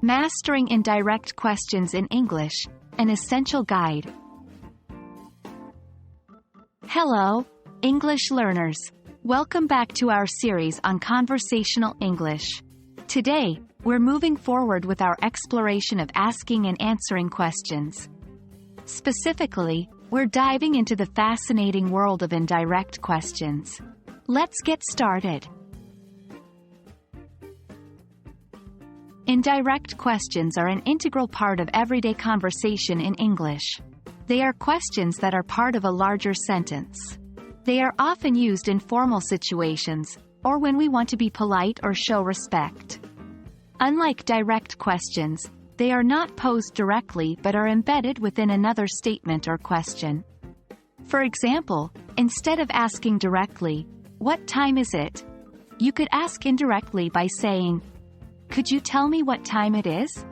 Mastering Indirect Questions in English, an essential guide. Hello, English learners. Welcome back to our series on conversational English. Today, we're moving forward with our exploration of asking and answering questions. Specifically, we're diving into the fascinating world of indirect questions. Let's get started. Indirect questions are an integral part of everyday conversation in English. They are questions that are part of a larger sentence. They are often used in formal situations, or when we want to be polite or show respect. Unlike direct questions, they are not posed directly but are embedded within another statement or question. For example, instead of asking directly, "What time is it?" you could ask indirectly by saying, "Could you tell me what time it is?"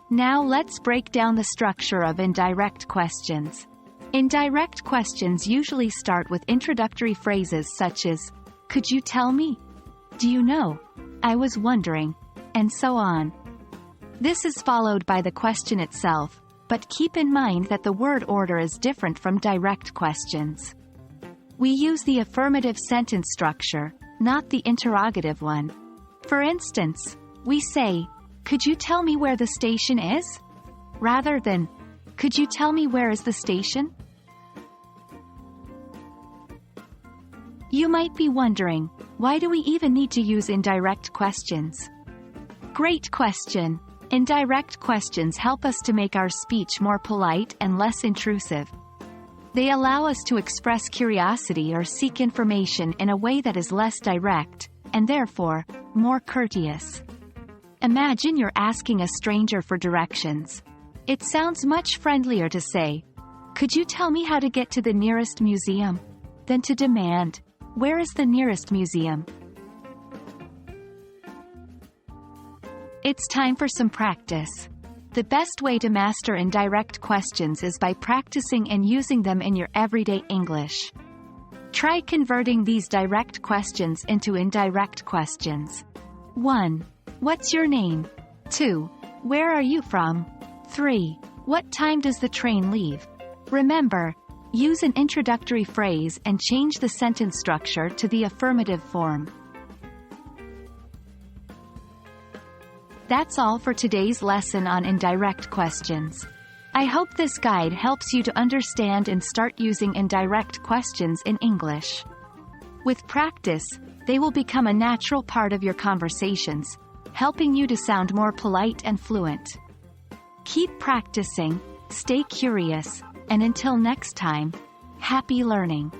Now let's break down the structure of indirect questions. Indirect questions usually start with introductory phrases such as, "Could you tell me?" "Do you know?" "I was wondering," and so on. This is followed by the question itself, but keep in mind that the word order is different from direct questions. We use the affirmative sentence structure, not the interrogative one. For instance, we say, "Could you tell me where the station is?" rather than, "Could you tell me where is the station?" You might be wondering, why do we even need to use indirect questions? Great question! Indirect questions help us to make our speech more polite and less intrusive. They allow us to express curiosity or seek information in a way that is less direct, and therefore, more courteous. Imagine you're asking a stranger for directions. It sounds much friendlier to say, "Could you tell me how to get to the nearest museum?" than to demand, "Where is the nearest museum?" It's time for some practice. The best way to master indirect questions is by practicing and using them in your everyday English. Try converting these direct questions into indirect questions. 1. What's your name? 2. Where are you from? 3. What time does the train leave? Remember, use an introductory phrase and change the sentence structure to the affirmative form. That's all for today's lesson on indirect questions. I hope this guide helps you to understand and start using indirect questions in English. With practice, they will become a natural part of your conversations, helping you to sound more polite and fluent. Keep practicing, stay curious, and until next time, happy learning!